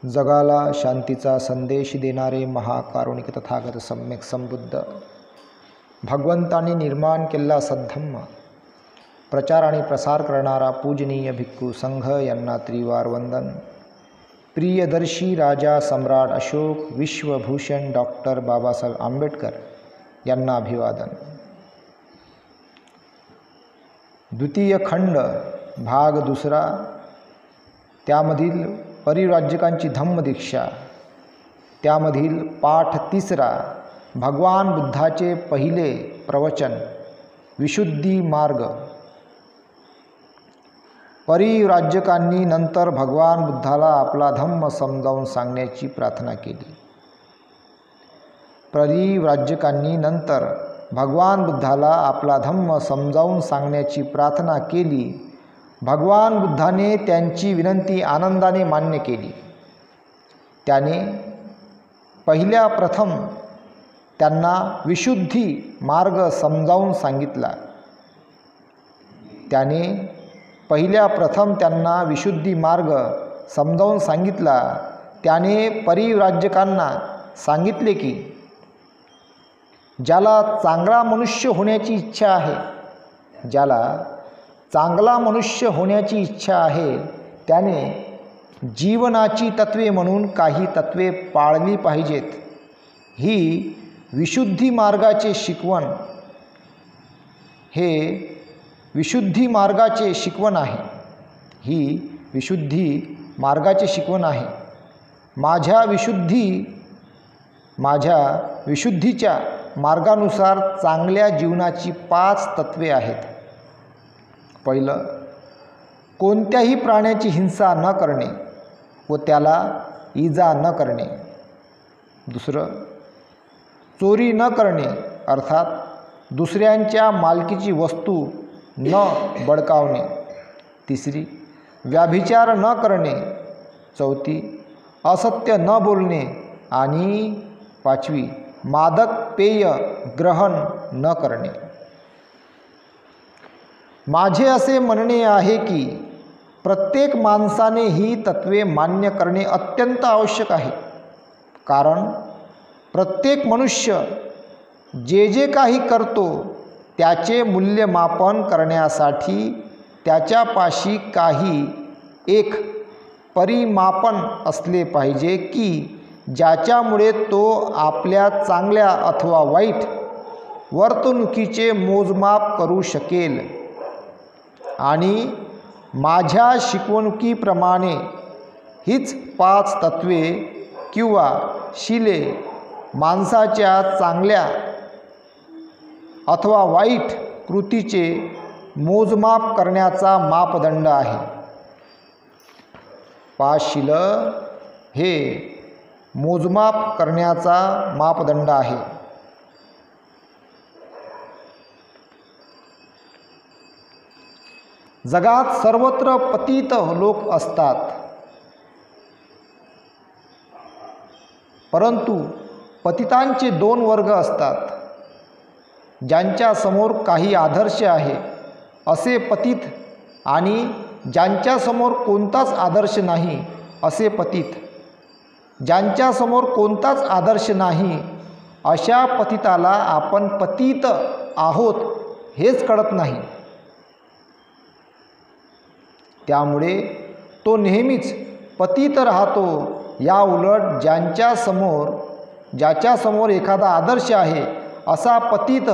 जगाला शांतीचा संदेश देणारे महाकारुणिक तथागत सम्यक संबुद्ध भगवंतांनी निर्माण केलेला सद्धम्म प्रचार आणि प्रसार करणारा पूजनीय भिक्खू संघ यांना त्रिवार वंदन. प्रियदर्शी राजा सम्राट अशोक विश्वभूषण डॉक्टर बाबासाहेब आंबेडकर यांना अभिवादन. द्वितीय खंड भाग दुसरा, त्यामधील परिव्राजकांची धम्मदीक्षा, त्यामधील पाठ तिसरा, भगवान बुद्धाचे पहिले प्रवचन, विशुद्धी मार्ग. परिव्राजकांनी नंतर भगवान बुद्धाला आपला धम्म समजावून सांगण्याची प्रार्थना केली. परिव्राजकांनी नंतर भगवान बुद्धाला आपला धम्म समजावून सांगण्याची प्रार्थना केली. भगवान बुद्धाने त्यांची विनंती आनंदाने मान्य केली. त्याने पहिल्या प्रथम त्यांना विशुद्धी मार्ग समजावून सांगितला. त्याने पहिल्या प्रथम त्यांना विशुद्धी मार्ग समजावून सांगितला. त्याने परिव्राजकांना सांगितले की ज्याला चांगला मनुष्य होण्याची इच्छा आहे, ज्याला चांगला मनुष्य होण्याची इच्छा आहे, त्याने जीवनाची तत्वे म्हणून काही तत्वे पाळली पाहिजेत. ही विशुद्धी मार्गाचे शिकवण, हे विशुद्धी मार्गाचे शिकवण आहे. ही विशुद्धी मार्गाचे शिकवण आहे. माझ्या विशुद्धीच्या मार्गानुसार चांगल्या जीवनाची 5 तत्वे आहेत. पहिलं, कोणत्याही प्राण्याची हिंसा न करणे व त्याला इजा न करणे. दुसरं, चोरी न करणे अर्थात दुसऱ्यांच्या मालकीची वस्तू न बळकावणे. तिसरी, व्याभिचार न करणे. चौथी, असत्य न बोलणे. आणि 5वी, मादक पेय ग्रहण न करणे. माझे असे म्हणणे आहे की प्रत्येक माणसाने ही तत्वे मान्य करणे अत्यंत आवश्यक आहे. कारण प्रत्येक मनुष्य जे जे काही करतो त्याचे मूल्यमापन करण्यासाठी त्याच्यापाशी काही एक परिमापन असले पाहिजे की ज्याच्यामुळे तो आपल्या चांगल्या अथवा वाईट वर्तणुकीचे मोजमाप करू शकेल. आणि माझ्या शिकवणुकीप्रमाणे हीच 5 तत्वे किंवा शिले माणसाच्या चांगल्या अथवा वाईट कृतीचे मोजमाप करण्याचा मापदंड आहे. 5 शिलं हे मोजमाप करण्याचा मापदंड आहे. जगात सर्वत्र पतित लोक असतात, परंतु पतितांचे 2 वर्ग असतात. ज्यांच्या समोर काही आदर्श आहे असे पतित आणि ज्यांच्या समोर कोणताच आदर्श नाही असे पतित. ज्यांच्या समोर कोणताच आदर्श नाही अशा पतिताला आपण पतित आहोत हेच कळत नाही. त्यामुळे तो नेहमीच पतित राहतो. या उलट ज्याच्यासमोर एखादा आदर्श आहे असा पतित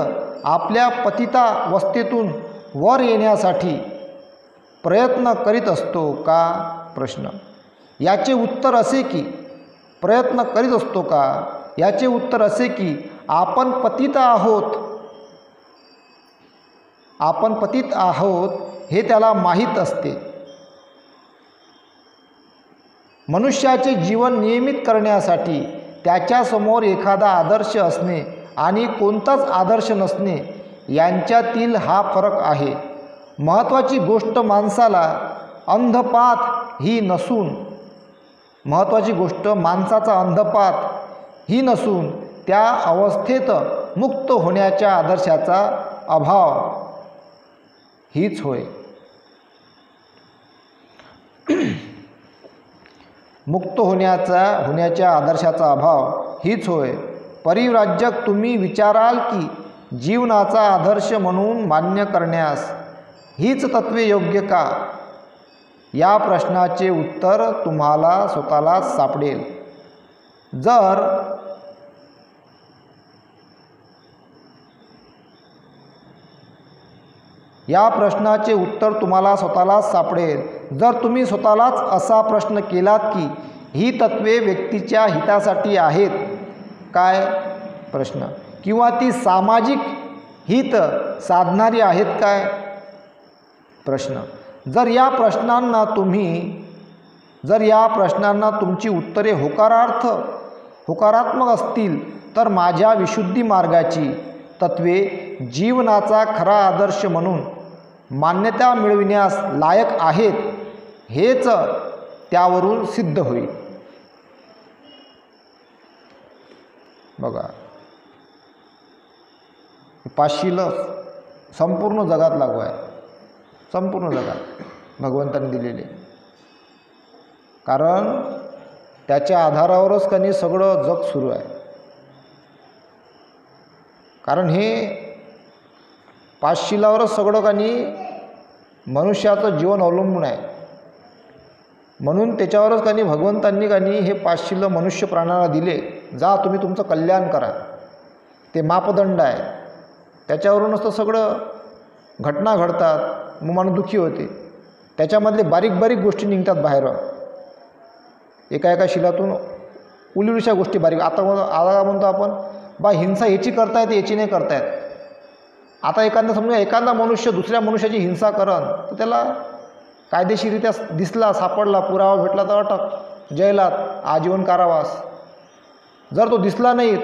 आपल्या पतितावस्थेतून वर येण्यासाठी प्रयत्न करीत असतो का? प्रश्न. याचे उत्तर असे की प्रयत्न करीत असतो का? याचे उत्तर असे की आपण पतित आहोत हे त्याला माहीत असते. मनुष्याचे जीवन नियमित करण्यासाठी त्याच्यासमोर एखादा आदर्श असणे आणि कोणताच आदर्श नसणे यांच्यातील हा फरक आहे. महत्त्वाची गोष्ट माणसाचा अंधपात ही नसून त्या अवस्थेत मुक्त होण्याच्या आदर्शाचा अभाव हीच होय. मुक्त होण्याच्या आदर्शाचा अभाव हीच होय. परिव्राजक तुम्ही विचाराल की जीवनाचा आदर्श म्हणून मान्य करण्यास हीच तत्वे योग्य का? या प्रश्नाचे उत्तर तुम्हाला स्वतःलाच सापडेल. जर या प्रश्नाचे उत्तर तुम्हाला स्वतःलाच सापडेल जर तुम्ही स्वतःलाच असा प्रश्न केलात की ही तत्वे व्यक्तीच्या हितासाठी आहेत काय? प्रश्न. किंवा ती सामाजिक हित साधणारी आहेत काय? प्रश्न. जर या प्रश्नांना तुमची उत्तरे होकारात्मक असतील तर माझ्या विशुद्धी मार्गाची तत्वे जीवनाचा खरा आदर्श म्हणून मान्यता मिळविण्यास लायक आहेत हेच त्यावरून सिद्ध होईल. बघा, पाचशीला संपूर्ण जगात लागू आहे, संपूर्ण जगात भगवंतांनी दिलेले. कारण त्याच्या आधारावरच कधी सगळं जग सुरू आहे. कारण हे पाचशिलावरच सगळं काही मनुष्याचं जीवन अवलंबून आहे. म्हणून त्याच्यावरच काही भगवंतांनी काही हे पाचशिलं मनुष्य प्राण्याला दिले. जा तुम्ही तुमचं कल्याण करा, ते मापदंड आहे. त्याच्यावरूनच तर सगळं घटना घडतात, मग माणूस दुःखी होते. त्याच्यामधले बारीक बारीक गोष्टी निघतात बाहेर. एका शिलातून उलिवशा गोष्टी बारीक. आता म्हणतो आपण बा हिंसा याची करता येते, याची नाही करता येत. आता एखादा मनुष्य दुसऱ्या मनुष्याची हिंसा करण तर त्याला कायदेशीरित्या दिसला, सापडला, पुरावा भेटला तर अटक, जैलात, आजीवन कारावास. जर तो दिसला नाही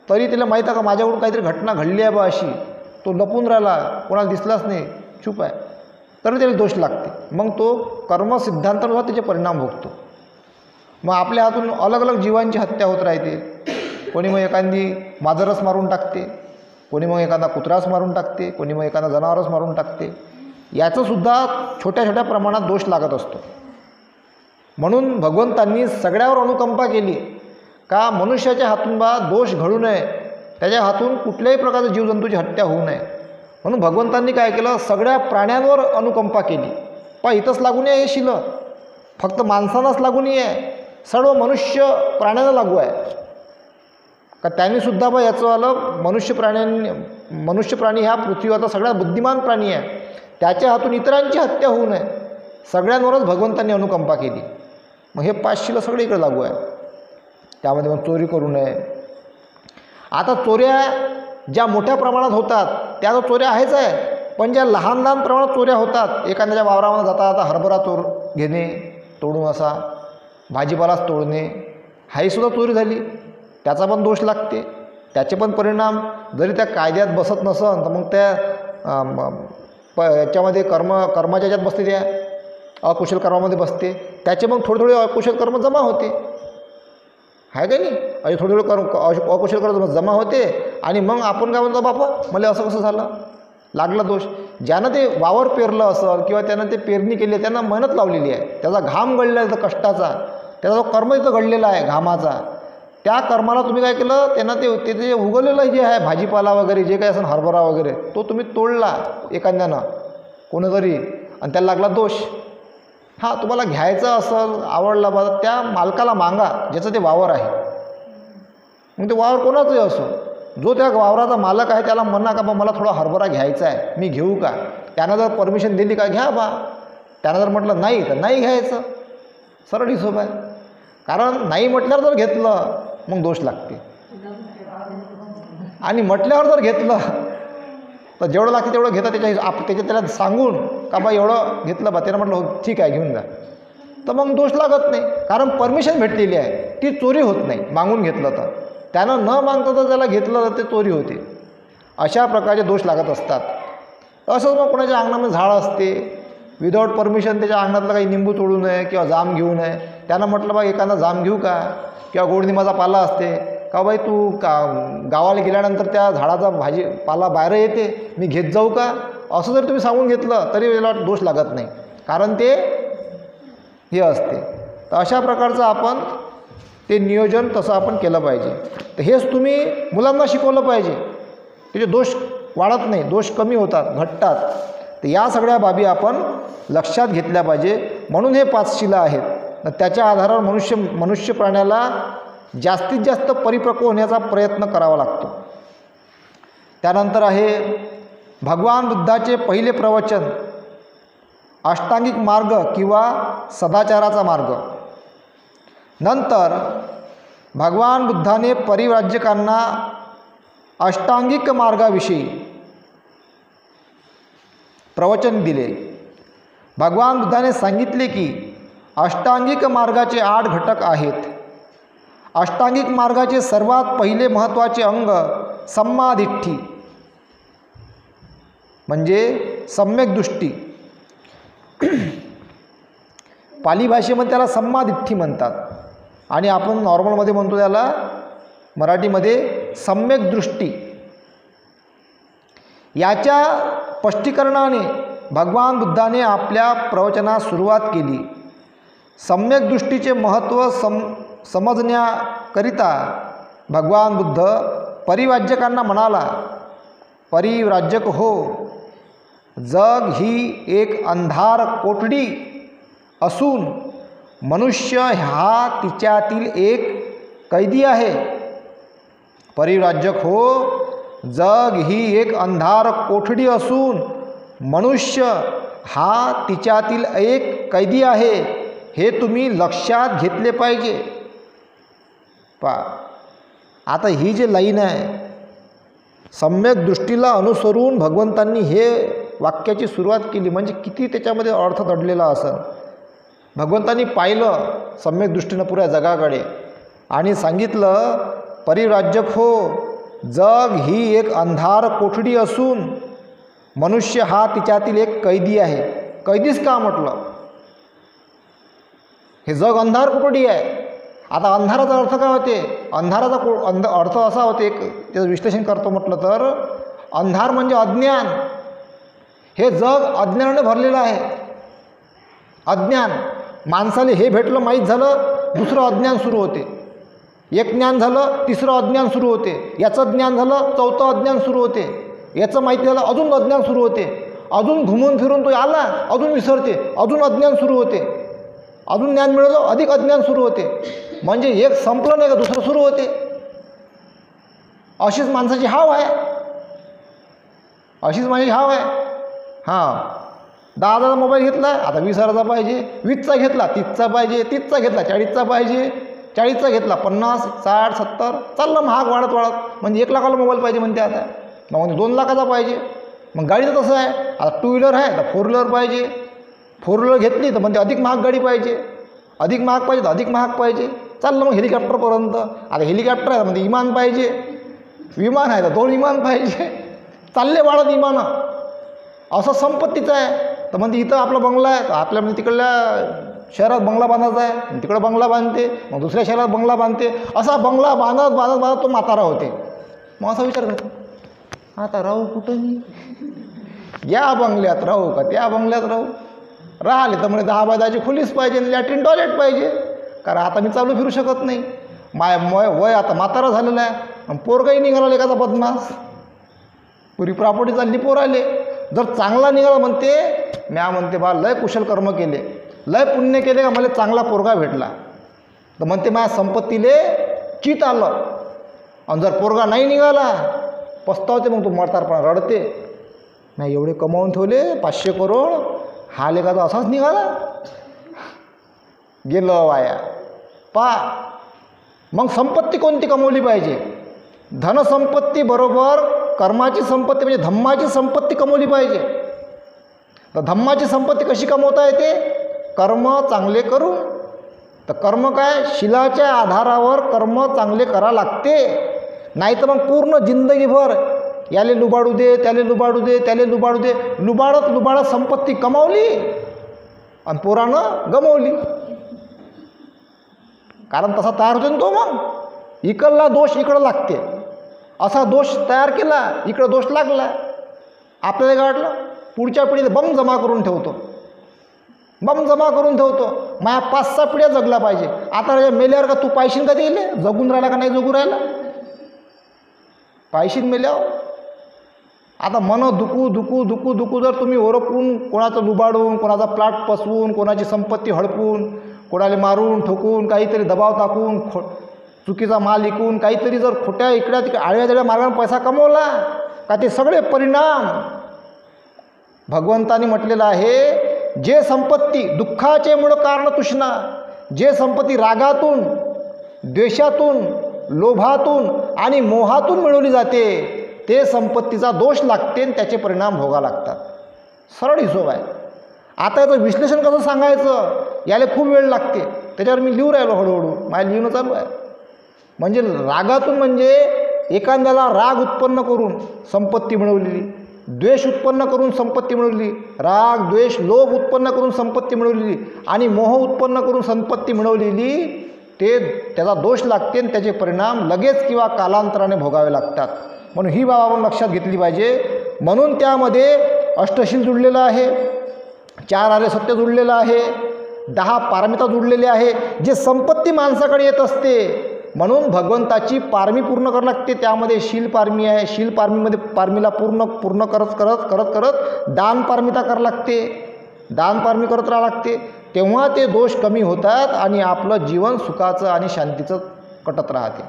तरी त्याला माहीत आहे का माझ्याकडून काहीतरी घटना घडली आहे बा अशी, तो लपून राहिला, कोणाला दिसलाच नाही, चूप आहे, तरी त्याला दोष लागते. मग तो कर्मसिद्धांतानुसार त्याचे परिणाम भोगतो. मग आपल्या हातून अलग अलग जीवांची हत्या होत राहते. कोणी मग एखादी मांजरच मारून टाकते, कोणी मग एखादा कुत्राच मारून टाकते, कोणी मग एखादा जनावरच मारून टाकते. याचंसुद्धा छोट्या छोट्या प्रमाणात दोष लागत असतो. म्हणून भगवंतांनी सगळ्यावर अनुकंपा केली का मनुष्याच्या हातून बा दोष घडू नये, त्याच्या हातून कुठल्याही प्रकारच्या जीवजंतूची हत्या होऊ नये. म्हणून भगवंतांनी काय केलं, सगळ्या प्राण्यांवर अनुकंपा केली. पा इथंच लागून आहे हे शिलं, फक्त माणसांनाच लागून आहे, सर्व मनुष्य प्राण्यांना लागू आहे का. त्यांनीसुद्धा बा याचं आलं मनुष्य प्राणी ह्या पृथ्वीवरचा सगळ्यात बुद्धिमान प्राणी आहे, त्याच्या हातून इतरांची हत्या होऊ नये, सगळ्यांवरच भगवंतांनी अनुकंपा केली. मग हे पाचशीला सगळं इकडे लागू आहे. त्यामध्ये मग चोरी करू नये. आता चोऱ्या ज्या मोठ्या प्रमाणात होतात त्या तर चोऱ्या आहेच आहे, पण ज्या लहान लहान प्रमाणात चोऱ्या होतात, एखाद्याच्या वावरामध्ये जाता हरभरा घेणे तोडून, असा भाजीपालाच तोडणे, हाहीसुद्धा चोरी झाली, त्याचा पण दोष लागते. त्याचे पण परिणाम जरी त्या कायद्यात बसत नसन तर मग त्या याच्यामध्ये कर्माच्या याच्यात बसते, त्या अकुशल कर्मामध्ये बसते, त्याचे मग थोडे अकुशल कर्म जमा होते, आहे का नाही. असे थोडे अकुशल कर्म जमा होते आणि मग आपण काय म्हणतो, बापा मला असं कसं झालं, लागला दोष. ज्यानं ते वावर पेरलं असेल किंवा त्यानं ते पेरणी केली आहे, त्यांना मेहनत लावलेली आहे, त्याचा घाम गळलेला आहे, कष्टाचा, त्याचा जो कर्म इथं घडलेला आहे घामाचा, त्या कर्माला तुम्ही काय केलं, त्यांना ते जे उगवलेलं जे आहे भाजीपाला वगैरे जे काही असेल हरभरा वगैरे, तो तुम्ही तोडला एखाद्यानं कोणीतरी आणि त्याला लागला दोष. हां, तुम्हाला घ्यायचं असेल, आवडला बा, त्या मालकाला मागा ज्याचं ते वावर आहे. मग ते वावर कोणाचंही असो, जो त्या वावराचा मालक आहे त्याला म्हणा का बा मला थोडा हरभरा घ्यायचा आहे, मी घेऊ का. त्यानं जर परमिशन दिली का घ्या बा, त्यानं जर म्हटलं नाही तर नाही घ्यायचं, सरळ हिशोब आहे. कारण नाही म्हटल्यावर जर घेतलं मग दोष लागते, आणि म्हटल्यावर जर घेतलं तर जेवढं लागते तेवढं घेता, त्याला सांगून का बा एवढं घेतलं बा, त्यानं म्हटलं हो ठीक आहे घेऊन जा, तर मग दोष लागत नाही. कारण परमिशन भेटलेली आहे, ती चोरी होत नाही. मागून घेतलं तर, त्यानं न मागतं तर त्याला घेतलं तर ते चोरी होते. अशा प्रकारचे दोष लागत असतात. असंच मग कोणाच्या अंगणामध्ये झाड असते, विदाऊट परमिशन त्याच्या अंगणातलं काही निंबू तोडू नये किंवा जाम घेऊ नये. त्यानं म्हटलं बा एखादा जाम घेऊ का, किंवा गोडनिंबाचा पाला असते का बाई तू गावाला गेल्यानंतर त्या झाडाचा पाला बाहेर येते, मी घेत जाऊ का, असं जर तुम्ही सांगून घेतलं तरी याला दोष लागत नाही. कारण ते हे असते तर अशा प्रकारचं आपण ते नियोजन तसं आपण केलं पाहिजे. तर हेच तुम्ही मुलांना शिकवलं पाहिजे. त्याचे दोष वाढत नाही, दोष कमी होतात, घटतात. तर या सगळ्या बाबी आपण लक्षात घेतल्या पाहिजे. म्हणून हे 5 शिला आहेत. तर त्याच्या आधारावर मनुष्य प्राण्याला जास्तीत जास्त परिपक्व होण्याचा प्रयत्न करावा लागतो. त्यानंतर आहे भगवान बुद्धाचे पहिले प्रवचन, अष्टांगिक मार्ग किंवा सदाचाराचा मार्ग. नंतर भगवान बुद्धाने परिव्राजकांना अष्टांगिक मार्गाविषयी प्रवचन दिले. भगवान बुद्धाने सांगितले की अष्टांगिक मार्गाचे 8 घटक आहेत. अष्टांगिक मार्गाचे सर्वात पहिले महत्त्वाचे अंग सम्मादिट्ठी म्हणजे सम्यक दृष्टी. पाली भाषेमध्ये त्याला सम्मादिट्ठी म्हणतात आणि आपण नॉर्मलमध्ये म्हणतो त्याला मराठीमध्ये सम्यक दृष्टी. याच्या स्पष्टीकरणाने भगवान बुद्धाने आपल्या प्रवचनास सुरुवात केली. सम्यक दृष्टीचे महत्त्व समजण्याकरिता भगवान बुद्ध परिव्राजकांना म्हणाला, परिव्राजक हो, जग ही एक अंधार कोठडी असून मनुष्य हा तिच्यातील एक कैदी आहे. परिव्राजक हो, जग ही एक अंधार कोठडी असून मनुष्य हा तिच्यातील एक कैदी आहे. हे तुम्ही लक्षात घेतले पाहिजे. आता ही जी लाईन आहे, सम्यक दृष्टीला अनुसरून भगवंतांनी हे वाक्याची सुरुवात केली, म्हणजे किती त्याच्यामध्ये अर्थ दडलेला असेल. भगवंतांनी पाहिलं सम्यक दृष्टीनं पुऱ्या जगाकडे आणि सांगितलं, परिव्राजक हो, जग ही एक अंधार कोठडी असून मनुष्य हा तिच्यातील एक कैदी आहे. कैदीच का म्हटलं? हे जग अंधार कोठडी आहे. आता अंधाराचा अर्थ काय होते? अंधाराचा अर्थ असा होते, एक त्याचं विश्लेषण करतो म्हटलं तर, अंधार म्हणजे अज्ञान. हे जग अज्ञानाने भरलेलं आहे. अज्ञान, माणसाला हे भेटलं माहीत झालं, दुसरं अज्ञान सुरू होते. एक ज्ञान झालं, तिसरं अज्ञान सुरू होते. याचं ज्ञान झालं, चौथं अज्ञान सुरू होते. याचं माहिती झालं, अजून अज्ञान सुरू होते. अजून घुमून फिरून तो आला, अजून विसरते, अजून अज्ञान सुरू होते. अजून ज्ञान मिळालं, अधिक अज्ञान सुरू होते. म्हणजे एक संपलं नाही का दुसरं सुरू होते. अशीच माणसाची हाव आहे, अशीच माझी हाव आहे. हां, 10,000चा मोबाईल घेतला, आता 20,000चा पाहिजे. 20चा घेतला, 30चा पाहिजे. 30चा घेतला, 40चा पाहिजे. 40चा घेतला, 50, 60, 70, चाललं महाग वाढत वाढत. म्हणजे 1 लाखाला मोबाईल पाहिजे म्हणते आता. मग म्हणजे 2 लाखाचा पाहिजे. मग गाडीचं तसं आहे, आता 2 व्हीलर आहे तर 4 व्हीलर पाहिजे. 4 व्हीलर घेतली तर म्हणजे अधिक महाग गाडी पाहिजे. अधिक महाग पाहिजे तर अधिक महाग पाहिजे. चाललं मग हेलिकॉप्टरपर्यंत. आता हेलिकॉप्टर आहे म्हणजे विमान पाहिजे. विमान आहे तर 2 विमान पाहिजे. चालले वाढत विमानं. असं संपत्तीचं आहे. तर म्हणजे इथं आपला बंगला आहे, तर आपल्या म्हणजे तिकडल्या शहरात बंगला बांधायचा आहे, तिकडं बंगला बांधते, मग दुसऱ्या शहरात बंगला बांधते. असा बंगला बांधत बांधत बांधत तो म्हातारा होते. मग असा विचार करतो, आता राहू कुठं मी? या बंगल्यात राहू का त्या बंगल्यात राहू? राहिले तर म्हणजे 10 बाय 10ची खोलीच पाहिजे, लॅट्रिन टॉयलेट पाहिजे. कारण आता मी चालू फिरू शकत नाही. वय आता म्हातारा झालेलं आहे. पोरगाही निघाला एखादा बदमाश, पुरी प्रॉपर्टी चालली पोराले. जर चांगला निघाला म्हणते, म्या म्हणते बा लय कुशल कर्म केले, लय पुण्य केले का मला चांगला पोरगा भेटला. तर म्हणते माझ्या संपत्तीले चित आलं. आणि जर पोरगा नाही निघाला पस्तावते, मग तो म्हातारपणा रडते. नाही एवढे कमावून ठेवले 500 करोड, हा लेखा तर असाच निघाला, गेलं वाया. मग संपत्ती कोणती कमवली पाहिजे? धनसंपत्ती बरोबर कर्माची संपत्ती म्हणजे धम्माची संपत्ती कमवली पाहिजे. तर धम्माची संपत्ती कशी कमवता येते? कर्म चांगले करून. तर कर्म काय? शिलाच्या आधारावर कर्म चांगले करा लागते. नाही तर मग पूर्ण जिंदगीभर याले लुबाडू दे, त्याले लुबाडू दे, त्याले लुबाडू दे, लुबाडत संपत्ती कमावली आणि पोरानं गमावली. कारण तसा तयार होतो ना तो. मग इकडला दोष इकडं लागते. असा दोष तयार केला, इकडं दोष लागला. आपल्याला काय वाटलं? पुढच्या पिढीला बंग जमा करून ठेवतो. बम जमा करून ठेवतो, माझ्या 5-6 पिढ्या जगला पाहिजे. आता मेल्यावर का तू पाहिशील का ते जगून राहिला का नाही जगून राहिला, पाहिशील मेल्यावर. आता मन दुखू जर तुम्ही ओरपून कोणाचं लुबाडून, कोणाचा प्लॉट पसवून, कोणाची संपत्ती हडपून, कोणाला मारून ठोकून, काहीतरी दबाव टाकून, चुकीचा माल विकून, काहीतरी जर खोट्या इकड्या तिकडे आळव्या मार्गाने पैसा कमवला का ते सगळे परिणाम भगवंतानी म्हटलेलं आहे. जे संपत्ती दुःखाचे मूळ कारण तृष्णा, जे संपत्ती रागातून, द्वेषातून, लोभातून आणि मोहातून मिळवली जाते ते संपत्तीचा दोष लागते आणि त्याचे परिणाम भोगा लागतात. सरळ हिशोब आहे. आता याचं विश्लेषण कसं सांगायचं याला खूप वेळ लागते, त्याच्यावर मी लिहू राहिलो हळूहळू, माझ्या लिहिणं चालू आहे. म्हणजे रागातून म्हणजे एखाद्याला राग उत्पन्न करून संपत्ती मिळवलेली, द्वेष उत्पन्न करून संपत्ती मिळवली, राग द्वेष लोभ उत्पन्न करून संपत्ती मिळवलेली आणि मोह उत्पन्न करून संपत्ती मिळवलेली, ते त्याचा दोष लागते आणि त्याचे परिणाम लगेच किंवा कालांतराने भोगावे लागतात. म्हणून ही बाब आपण लक्षात घेतली पाहिजे. म्हणून त्यामध्ये अष्टशील जुळलेलं आहे, 4 आर्य सत्य जुळलेलं आहे, 10 पारमिता जुळलेले आहे, जे संपत्ती माणसाकडे येत असते. म्हणून भगवंताची पारमी पूर्ण करावी लागते. त्यामध्ये शील पारमी आहे, शील पारमीमध्ये पारमीला पूर्ण करत दान पारमिता करावं लागते, दान पारमी करत राहावं लागते. तेव्हा ते दोष कमी होतात आणि आपलं जीवन सुखाचं आणि शांतीचं कटत राहते.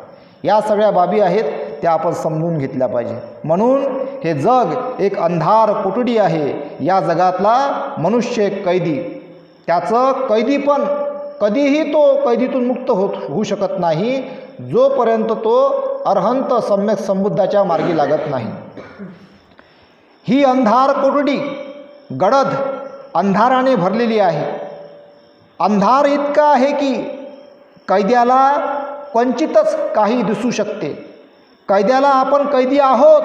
या सगळ्या बाबी आहेत त्या आपण समजून घेतल्या पाहिजे. म्हणून हे जग एक अंधार कोठडी आहे. या जगातला मनुष्य एक कैदी, त्याचं कैदीपण कधीही तो कैदीतून मुक्त होऊ शकत नाही जोपर्यंत तो अरहंत सम्यक संबुद्धाच्या मार्गी लागत नाही. ही अंधार कोठडी गडद अंधाराने भरलेली आहे. अंधार इतका आहे की कैद्याला क्वचितच काही दिसू शकते. कैद्याला आपण कैदी आहोत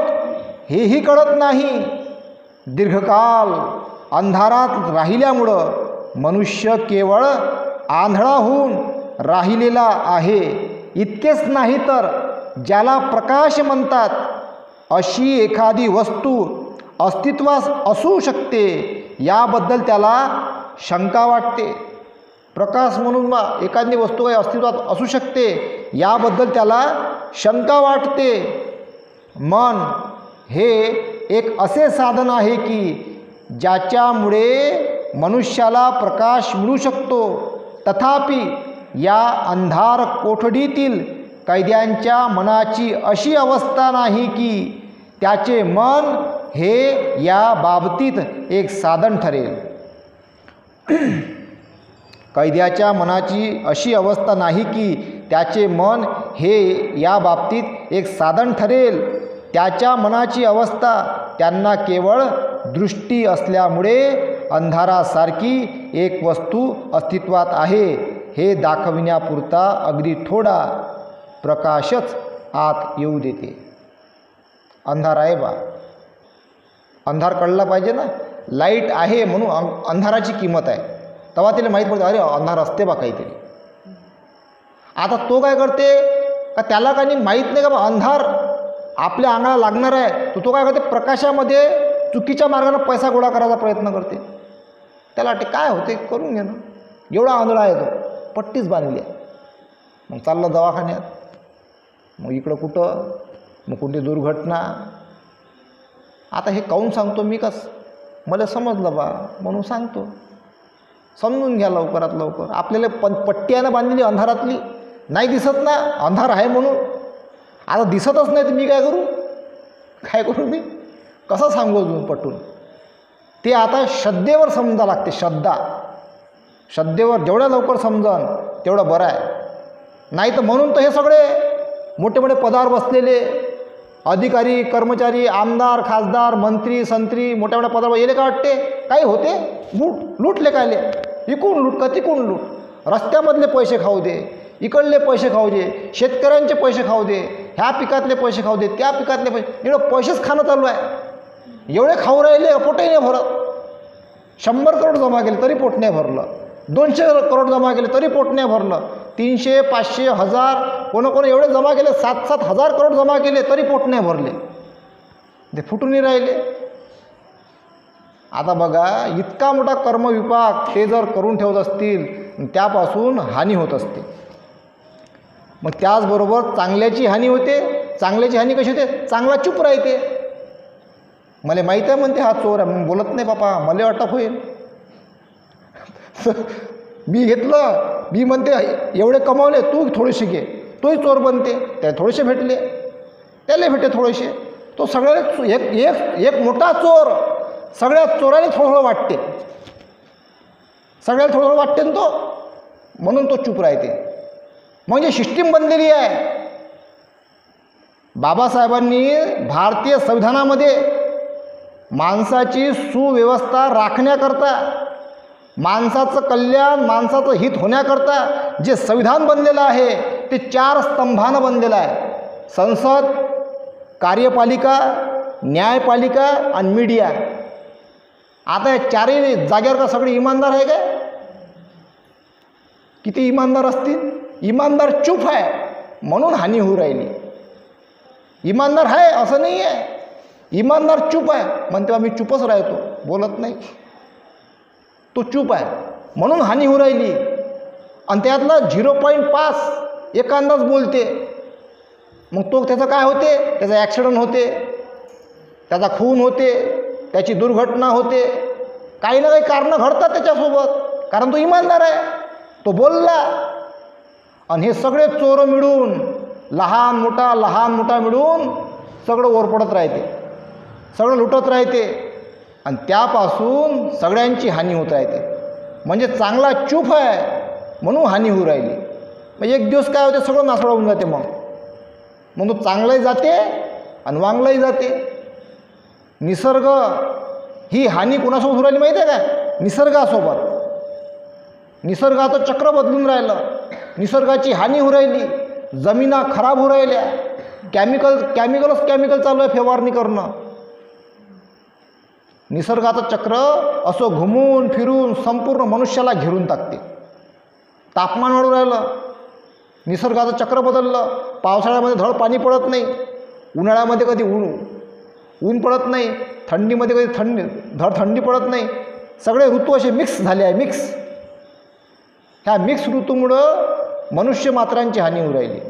हेही कळत नाही. दीर्घकाल अंधारात राहिल्यामुळं मनुष्य केवळ आंधळा होऊन राहिलेला आहे. इतकेच नाही तर ज्याला प्रकाश म्हणतात अशी एखादी वस्तू अस्तित्वास असू शकते याबद्दल त्याला शंका वाटते. प्रकाश म्हणून एखादी वस्तू काही अस्तित्वात असू शकते याबद्दल त्याला शंका वाटते. मन हे एक असे साधन आहे की ज्याच्यामुळे मनुष्याला प्रकाश मिळू शकतो. तथापि या अंधार कोठडीतील कैद्यांच्या मनाची अशी अवस्था नाही की त्याचे मन हे या बाबतीत एक साधन ठरेल. कैद्याच्या मनाची अशी अवस्था नाही की त्याचे मन हे या बाबतीत एक साधन ठरेल. त्याच्या मनाची अवस्था त्यांना केवळ दृष्टी असल्यामुळे अंधारासारखी एक वस्तू अस्तित्वात आहे हे दाखविण्यापुरता अगदी थोडा प्रकाशच आत येऊ देते. अंधार आहे बा, अंधार कळला पाहिजे ना. लाईट आहे म्हणून अंधाराची किंमत आहे, तेव्हा तिला माहीत पडते अरे अंधार असते बा काहीतरी. आता तो काय करते का त्याला काही माहीत नाही का बा अंधार आपल्या अंगाला लागणार आहे, तो काय करते प्रकाशामध्ये चुकीच्या मार्गाने पैसा गोळा करायचा प्रयत्न करते. त्याला वाटते काय होते करून घेणं, एवढा आंधळा आहे तो, पट्टीच बांधली आहे. मग चाललं दवाखान्यात, मग इकडं कुठं, मग कोणती दुर्घटना. आता हे काहून सांगतो मी, कस मला समजलं बा म्हणून सांगतो. समजून घ्या लवकरात लवकर. आपल्याला पट्टी आहे ना बांधलेली अंधारातली, नाही दिसत ना अंधार आहे म्हणून. आता दिसतच नाही तर मी काय करू मी कसं सांगू अजून पटून. ते आता श्रद्धेवर समजा लागते. श्रद्धेवर जेवढ्या लवकर समजन तेवढं बरं आहे. नाही तर म्हणून तर हे सगळे मोठे मोठे पदावर बसलेले अधिकारी कर्मचारी आमदार खासदार मंत्री संत्री मोठ्या मोठ्या पदावर येले काय वाटते काही होते लूटले कायले, इकून लूट का तिकून लूट, रस्त्यामधले पैसे खाऊ दे, इकडले पैसे खाऊ दे, शेतकऱ्यांचे पैसे खाऊ दे, ह्या पिकातले पैसे खाऊ दे, त्या पिकातले पैसे, एवढं पैसेच खाणं चालू आहे. एवढे खाऊ राहिले पोटही नाही भरत. 100 करोड जमा केले तरी पोट नाही भरलं, 200 करोड जमा केले तरी पोट नाही भरलं, 300 500 1000 कोण एवढे जमा केले, 7-7 हजार करोड जमा केले तरी पोट नाही भरले, ते फुटूनही राहिले. आता बघा, इतका मोठा कर्मविपाक ते जर करून ठेवत असतील, त्यापासून हानी होत असते. मग त्याचबरोबर चांगल्याची हानी होते. चांगल्याची हानी कशी होते? चांगला चूप राहते. मला माहीत आहे म्हणते हा चोर आहे, मग बोलत नाही बापा, मला अटक होईल. मी घेतलं, मी म्हणते एवढे कमावले, तू थोडेसे घे, तोही चोर बनते. त्याला थोडेसे भेटले, त्याला भेटते थोडेसे. तो सगळ्याला एक एक एक मोठा चोर, सगळ्या चोराला थोडं वाटते, सगळ्याला थोडं वाटते ना तो, म्हणून तो चूप राहते. म्हणजे सिस्टीम बनलेली आहे. बाबासाहेबांनी भारतीय संविधानामध्ये माणसाची सुव्यवस्था राखण्याकरता, माणसाचं कल्याण, माणसाचं हित होण्याकरता जे संविधान बनलेलं आहे ते 4 स्तंभानं बनलेलं आहे. संसद, कार्यपालिका, न्यायपालिका आणि मीडिया. आता या 4ही जागेवर का सगळे इमानदार आहे काय? किती इमानदार असतील? इमानदार चूप आहे म्हणून हानी होऊ राहिली. इमानदार आहे असं नाही आहे, इमानदार चूप आहे म्हणते मी चूपच राहतो, बोलत नाही. तो चूप आहे म्हणून हानी होऊ राहिली. आणि त्यातला 0.5 एखादाच बोलते, मग तो त्याचं काय होते? त्याचा ॲक्सिडेंट होते, त्याचा खून होते, त्याची दुर्घटना होते, काही ना काही कारणं घडतात त्याच्यासोबत, कारण तो इमानदार आहे, तो बोलला. आणि हे सगळे चोर मिळून, लहान मोठा मिळून सगळं वर पडत राहते, सगळं लुटत राहते, आणि त्यापासून सगळ्यांची हानी होत राहते. म्हणजे चांगला चूप आहे म्हणून हानी होऊ राहिली. मग एक दिवस काय होते? सगळं नासडा होऊन जाते. मग तो चांगलाही जाते आणि वांगलाही जाते. निसर्ग ही हानी कोणासोबत होऊ राहिली माहिती आहे का? निसर्गासोबत. निसर्गाचं चक्र बदलून राहिलं, निसर्गाची हानी होऊ राहिली, जमिना खराब होऊ राहिल्या, केमिकल चालू आहे फवारणी करणं. निसर्गाचं चक्र असं घुमून फिरून संपूर्ण मनुष्याला घेरून टाकते. तापमान वाढू राहिलं, निसर्गाचं चक्र बदललं. पावसाळ्यामध्ये धड पाणी पडत नाही, उन्हाळ्यामध्ये कधी ऊन पडत नाही, थंडीमध्ये कधी धड थंडी पडत नाही. सगळे ऋतू असे मिक्स झाले आहे, मिक्स. ह्या मिक्स ऋतूमुळं मनुष्य मात्रांची हानी होऊ राहिली.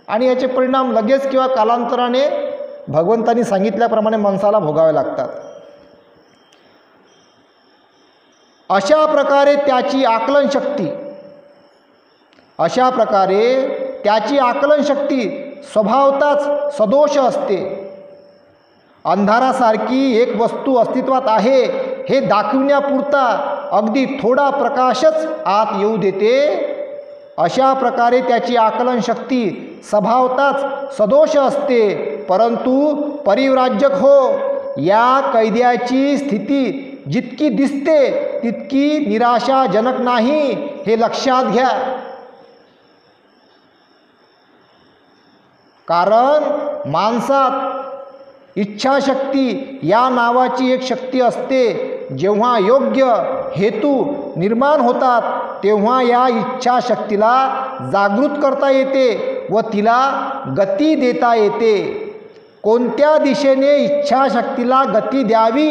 आणि याचे परिणाम लगेच किंवा कालांतराने भगवंतांनी सांगितल्याप्रमाणे माणसाला भोगावे लागतात. अशा प्रकारे त्याची आकलनशक्ती स्वभावताच सदोष असते. अंधारासारखी एक वस्तू अस्तित्वात आहे हे दाखविण्यापुरता अगदी थोडा प्रकाशच आत येऊ देते. अशा प्रकारे त्याची आकलनशक्ती स्वभावताच सदोष असते. परंतु परिव्राजक हो, या कैद्याची स्थिती जितकी दिसते तितकी निराशाजनक नाही, हे लक्षात घ्या. कारण माणसात इच्छाशक्ती या नावाची एक शक्ती असते. जेव्हा योग्य हेतू निर्माण होतात तेव्हा या इच्छाशक्तीला जागृत करता येते व तिला गती देता येते. कोणत्या दिशेने इच्छाशक्तीला गती द्यावी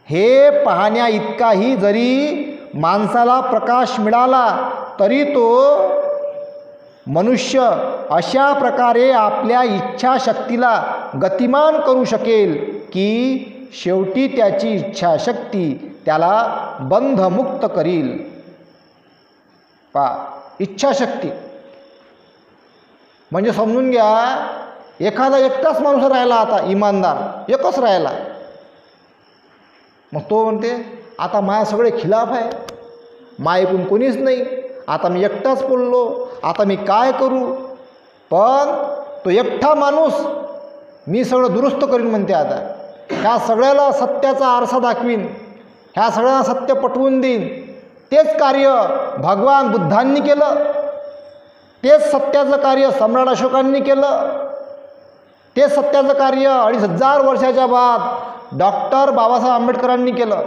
हे पाहण्या इतकाही जरी माणसाला प्रकाश मिळाला तरी तो मनुष्य अशा प्रकारे आपल्या इच्छाशक्तीला गतिमान करू शकेल की शेवटी त्याची इच्छाशक्ती त्याला बंधमुक्त करील. इच्छाशक्ती म्हणजे समजून घ्या, एखादा एकटाच माणूस राहिला, आता इमानदार एकच राहिला, मग तो म्हणते आता माझ्या सगळे खिलाफ आहे, मायकून कोणीच नाही, आता मी एकटाच बोललो, आता मी काय करू. पण तो एकटा माणूस मी सगळं दुरुस्त करीन म्हणते. आता ह्या सगळ्याला सत्याचा आरसा दाखवीन, ह्या सगळ्यांना सत्य पटवून देईन. तेच कार्य भगवान बुद्धांनी केलं, तेच सत्याचं कार्य सम्राट अशोकांनी केलं, तेच सत्याचं कार्य 2500 वर्षाच्या बाद डॉक्टर बाबासाहेब आंबेडकरांनी केलं.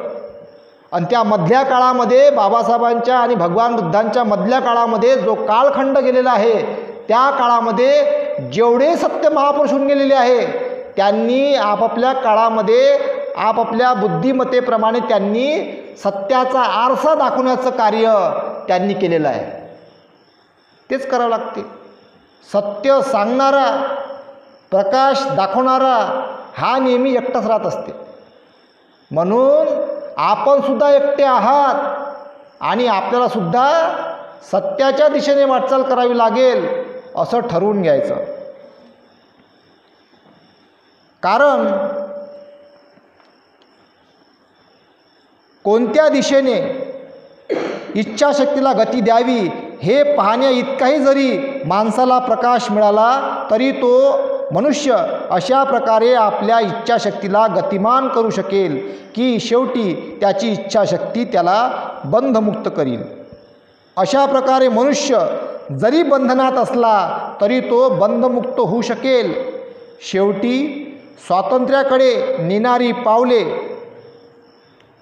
आणि त्या मधल्या काळामध्ये बाबासाहेबांच्या आणि भगवान बुद्धांच्या मधल्या काळामध्ये जो कालखंड गेलेला आहे त्या काळामध्ये जेवढे सत्य महापुरुष होऊन गेलेले आहे त्यांनी आपापल्या काळामध्ये आपापल्या बुद्धिमत्तेप्रमाणे त्यांनी सत्याचा आरसा दाखवण्याचं कार्य त्यांनी केलेलं आहे. तेच करावं लागते. सत्य सांगणारा, प्रकाश दाखवणारा हा नेहमी एकटाच राहत असते. म्हणून आपण सुद्धा एकटे आहात आणि आपल्याला सुद्धा सत्याच्या दिशेने वाटचाल करावी लागेल असं ठरवून घ्यायचं. कारण कोणत्या दिशेने इच्छाशक्तीला गती द्यावी हे पाहण्या इतकाही जरी माणसाला प्रकाश मिळाला तरी तो मनुष्य अशा प्रकारे आपल्या इच्छाशक्तीला गतिमान करू शकेल की शेवटी त्याची इच्छाशक्ती त्याला बंधमुक्त करील. अशा प्रकारे मनुष्य जरी बंधनात असला तरी तो बंधमुक्त होऊ शकेल. शेवटी स्वातंत्र्याकडे नेणारी पावले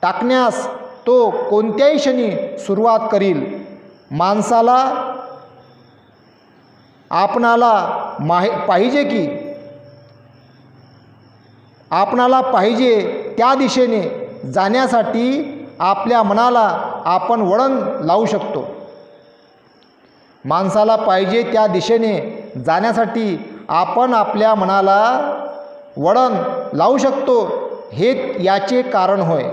टाकण्यास तो कोणत्याही क्षणी सुरुवात करील. माणसाला आपणाला पाहिजे त्या दिशेने जाण्यासाठी आपल्या मनाला आपण वळण लावू शकतो. माणसाला पाहिजे त्या दिशेने जाण्यासाठी आपण आपल्या मनाला वळण लावू शकतो हे याचे कारण होय.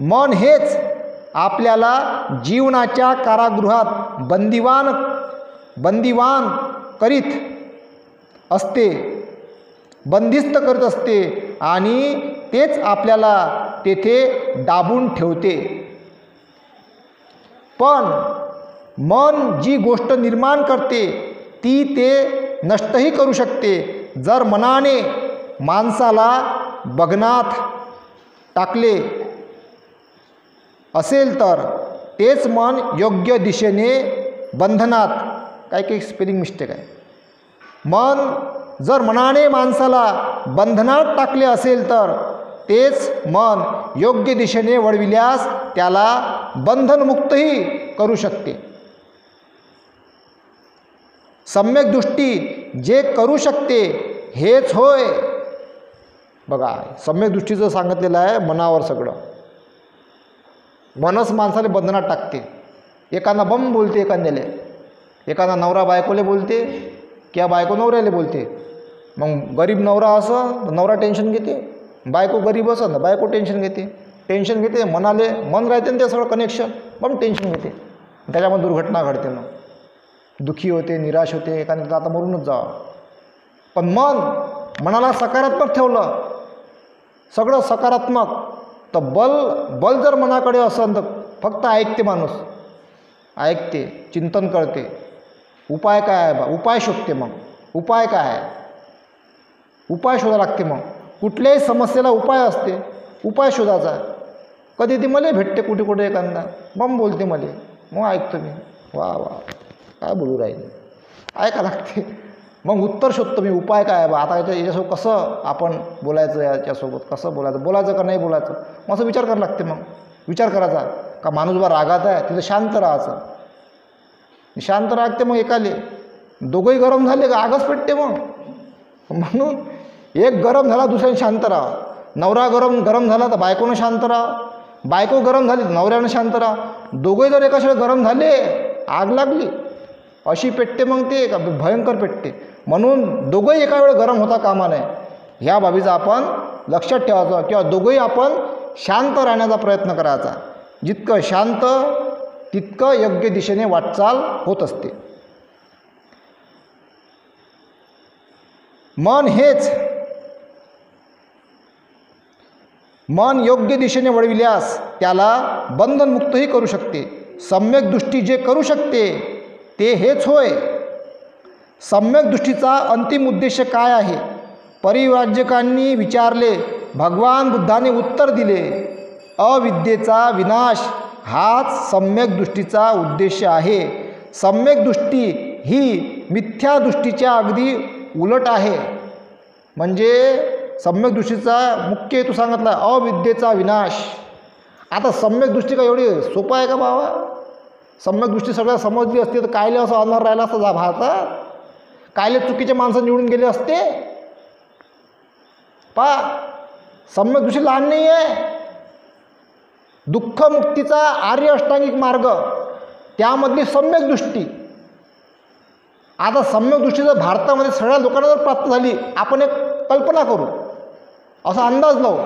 मन हेच आपल्याला जीवनाच्या कारागृहात बंदिवान करीत असते, बंदिस्त करत असते आणि तेच आपल्याला तेथे दाबून ठेवते. पण मन जी गोष्ट निर्माण करते ती ते नष्टही करू शकते. जर मनाने माणसाला बघनात टाकले असेल तर तेच मन योग्य दिशेने बंधनात, काही स्पेलिंग मिस्टेक आहे. जर मनाने माणसाला बंधनात टाकले असेल तर तेच मन योग्य दिशेने वळविल्यास त्याला बंधनमुक्तही करू शकते. सम्यक दृष्टी जे करू शकते हेच होय. बघा, सम्यक दृष्टीचं सांगितलेलं आहे मनावर सगळं. मनच माणसाला बंधनात टाकते. एखादा बम बोलते एखाद्याला, एखादा नवरा बायकोले बोलते किंवा बायको नवऱ्याला बोलते. मग गरीब नवरा असं नवरा टेन्शन घेते, बायको गरीब असं ना बायको टेन्शन घेते. मनाले मन राहते ना ते सगळं कनेक्शन, पण टेन्शन घेते. त्याच्यामध्ये दुर्घटना घडते. मग दुःखी होते, निराश होते, एखाद्याला आता मरूनच जावं. पण मनाला सकारात्मक ठेवलं, सगळं सकारात्मक, तर बल जर मनाकडे असेल तर फक्त ऐकते. माणूस ऐकते, चिंतन करते, उपाय काय आहे बा, उपाय शोधते. मग उपाय काय आहे, उपाय शोधा लागते. मग कुठल्याही समस्येला उपाय असते, उपाय शोधायचा. कधी ती मला भेटते कुठे एखादा बम बोलते मला, मग ऐकतो मी, वा काय बोलू राहिले, ऐका लागते. मग उत्तर शोधतो मी, उपाय काय आहे बा, आता याच्यासोबत कसं आपण बोलायचं, याच्यासोबत कसं बोलायचं का नाही बोलायचं, मग असं विचार करायला लागते. मग विचार करायचा का माणूस बा रागात आहे, तिथं शांत राहायचं. शांत राहते. मग एकाले दोघंही गरम झाले का आगच पेटते. मग म्हणून एक गरम झाला दुसऱ्याने शांत राहा. नवरा गरम झाला तर बायकोनं शांत राहा, बायको गरम झाली तर नवऱ्यानं शांत राहा. दोघंही जर एकाच वेळेस गरम झाले, आग लागली, अशी पेटते. मग ते भयंकर पेटते. म्हणून दोघंही एका वेळेस गरम होता कामा नये. ह्या बाबीचा आपण लक्षात ठेवायचं. किंवा दोघंही आपण शांत राहण्याचा प्रयत्न करायचा. जितकं शांत तितकं योग्य दिशेने वाटचाल होत असते. मन योग्य दिशेने वळविल्यास त्याला बंधनमुक्तही करू शकते. सम्यक दृष्टी जे करू शकते ते हेच होय. सम्यक दृष्टीचा अंतिम उद्देश काय आहे? परिव्राजकांनी विचारले. भगवान बुद्धाने उत्तर दिले, अविद्येचा विनाश हाच सम्यक दृष्टीचा उद्देश आहे. सम्यक दृष्टी ही मिथ्या दृष्टीच्या अगदी उलट आहे. म्हणजे सम्यक दृष्टीचा मुख्य हेतू सांगितला अविद्येचा विनाश. आता सम्यक दृष्टी का एवढी सोपं आहे का बाबा? सम्यक दृष्टी सगळ्या समजली असते तर कायले असं अनार राहिला असता भारतात? कायले चुकीचे माणसं निवडून गेले असते? सम्यक दृष्टी लहान नाही आहे. दुःखमुक्तीचा आर्य अष्टांगिक मार्ग त्यामधली सम्यक दृष्टी. आता सम्यक दृष्टी जर भारतामध्ये सगळ्या लोकांना जर प्राप्त झाली, आपण एक कल्पना करू, असा अंदाज लावू,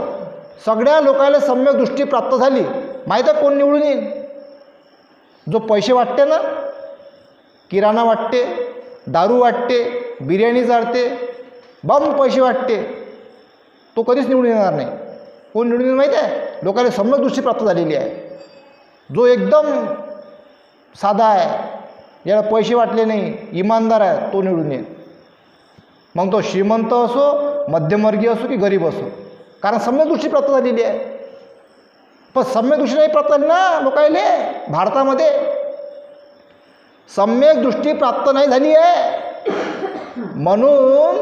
सगळ्या लोकांना सम्यक दृष्टी प्राप्त झाली, माहीत आहे कोण निवडून येईल? जो पैसे वाटते ना, किराणा वाटते, दारू वाटते, बिर्याणी चालते, बम पैसे वाटते, तो कधीच निवडून येणार नाही. कोण निवडून येईल माहीत आहे? लोकांना सम्यक दृष्टी प्राप्त झालेली आहे. जो एकदम साधा आहे, याला पैसे वाटले नाही, इमानदार आहे, तो निवडून येईल. मग तो श्रीमंत असो, मध्यमवर्गीय असो की गरीब असो, कारण सम्यक दृष्टी प्राप्त झालेली आहे. पण सम्यक दृष्टी नाही प्राप्त झाली ना लोकायले. भारतामध्ये सम्यक दृष्टी प्राप्त नाही झाली आहे, म्हणून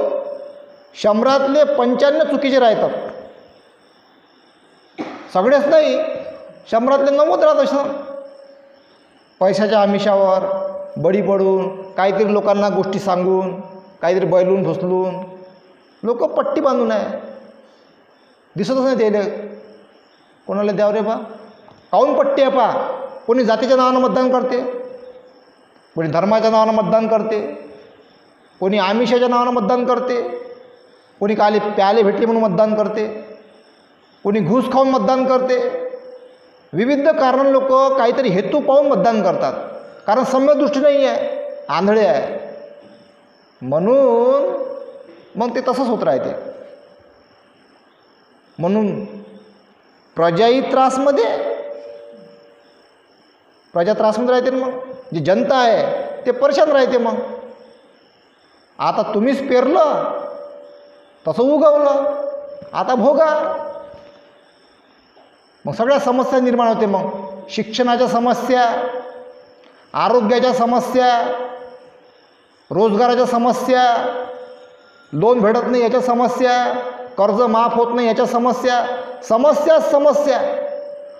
100तले 95 चुकीचे राहतात. सगळेच नाही, 100तले 90 राहत असं. पैशाच्या आमिषावर बळी पडून, काहीतरी लोकांना गोष्टी सांगून, काहीतरी बैलून फसलून लोक पट्टी बांधून आहे. दिसतच नाही त्याला. कोणाला द्याव रे बा? काहून पट्टी आहे पा? कोणी जातीच्या नावानं मतदान करते, कोणी धर्माच्या नावानं मतदान करते, कोणी आमिषाच्या नावानं मतदान करते, कोणी काले प्याले भेटले म्हणून मतदान करते, कोणी घूस खाऊन मतदान करते. विविध कारण लोक काहीतरी हेतू पाहून मतदान करतात, कारण सम्यक दृष्टी नाही आहे, आंधळे आहे. म्हणून मग ते तसंच होत राहते. म्हणून प्रजाही त्रासमध्ये राहते. मग जी जनता आहे ते परेशान राहते. मग आता तुम्हीच पेरलं तसं उगवलं, आता भोगा. मग सगळ्या समस्या निर्माण होते. मग शिक्षणाच्या समस्या, आरोग्याच्या समस्या, रोजगाराच्या समस्या, लोन भेटत नाही याच्या समस्या, कर्ज माफ होत नाही याच्या समस्या, समस्या.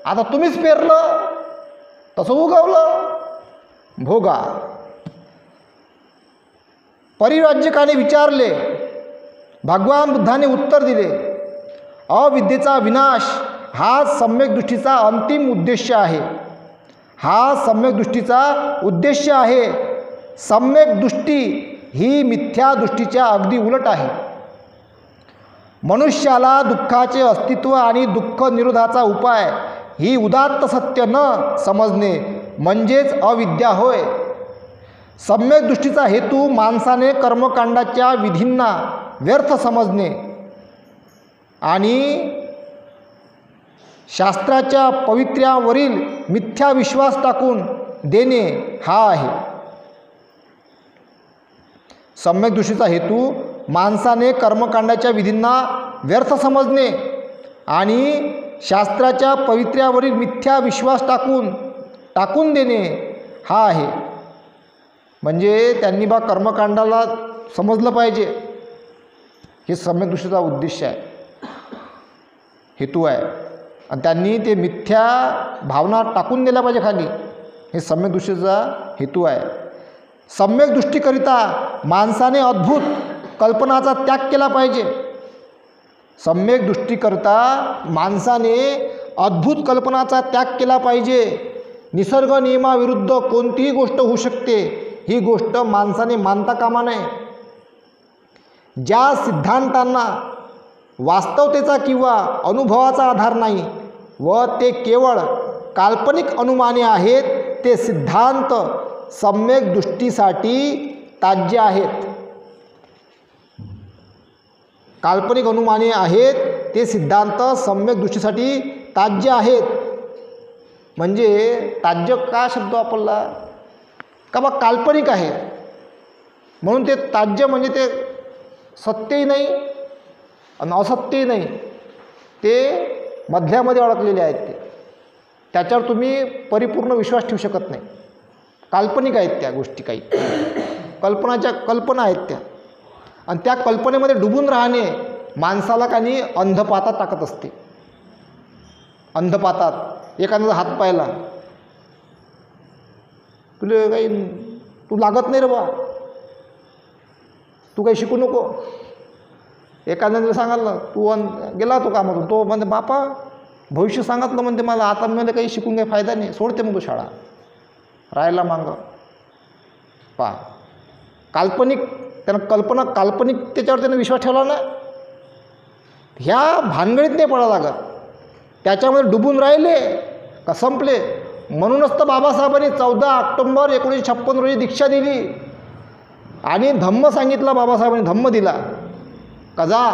आता तुम्हीच पेरलं तसं उगवलं, भोगा. परिव्राजकाने विचारले, भगवान बुद्धाने उत्तर दिले, अविद्येचा विनाश हा सम्यक दृष्टीचा अंतिम उद्देश आहे. हा सम्यक दृष्टीचा उद्देश आहे. सम्यक दृष्टी ही मिथ्या दृष्टीच्या अगदी उलट आहे. मनुष्याला दुःखाचे अस्तित्व आणि दुःख निरोधाचा उपाय ही उदात्त सत्य न समजणे म्हणजेच अविद्या होय. सम्यक दृष्टीचा हेतू माणसाने कर्मकांडाच्या विधींना व्यर्थ समजणे आणि शास्त्राच्या पवित्र्यावरील मिथ्या विश्वास टाकून देणे हा आहे. सम्यक दृष्टीचा हेतू माणसाने कर्मकांडाच्या विधींना व्यर्थ समजणे आणि शास्त्राच्या पवित्र्यावरील मिथ्या विश्वास टाकून देणे हा आहे. म्हणजे त्यांनी बा कर्मकांडाला समजलं पाहिजे, हे सम्यक दृष्टीचा उद्देश आहे, हेतू आहे. आणि त्यांनी ते मिथ्या भावना टाकून दिल्या पाहिजे खाली, हे सम्यक दृष्टीचा हेतू आहे. सम्यक दृष्टीकरिता माणसाने अद्भुत कल्पनाचा त्याग केला पाहिजे. सम्यक दृष्टीकरिता माणसाने अद्भुत कल्पनाचा त्याग केला पाहिजे. निसर्ग नियमाविरुद्ध कोणतीही गोष्ट होऊ शकते, ही गोष्ट माणसाने मानता कामा नये. ज्या सिद्धांतांना वास्तवतेचा किंवा अनुभवाचा आधार नाही व ते केवळ काल्पनिक अनुमाने आहेत, ते सिद्धांत सम्यक दृष्टीसाठी त्याज्य आहेत. काल्पनिक अनुमाने आहेत ते सिद्धांत सम्यक दृष्टीसाठी त्याज्य आहेत. म्हणजे त्याज्य का शब्द वापरला? का बा काल्पनिक आहे म्हणून ते त्याज्य, म्हणजे ते सत्यही नाही आणि असत्यही नाही, ते मध्यामध्ये अडकलेले आहेत. त्याच्यावर तुम्ही परिपूर्ण विश्वास ठेवू शकत नाही. काल्पनिक आहेत त्या गोष्टी, काही कल्पना आहेत त्या, आणि त्या कल्पनेमध्ये डुबून राहणे माणसाला काही अंधपातात टाकत असते. अंधपातात एखाद्याचा हात पाहिला, तुला काही तू लागत नाही रे बा, तू काही शिकू नको, एखाद्याला सांगितलं तू गेला तो कामातून, तो म्हणते बापा भविष्य सांगितलं म्हणते मला, आता मध्ये काही शिकून काही फायदा नाही, सोडते मग तो शाळा, राहायला मागं. पहा काल्पनिक, त्यानं कल्पना काल्पनिक त्याच्यावर त्यानं विश्वास ठेवला ना, ह्या भानगडीत नाही पडा लागत, त्याच्यामध्ये डुबून राहिले का संपले. म्हणूनच तर बाबासाहेबांनी 14 ऑक्टोबर 1956 रोजी दीक्षा दिली आणि धम्म सांगितला. बाबासाहेबांनी धम्म दिला का जा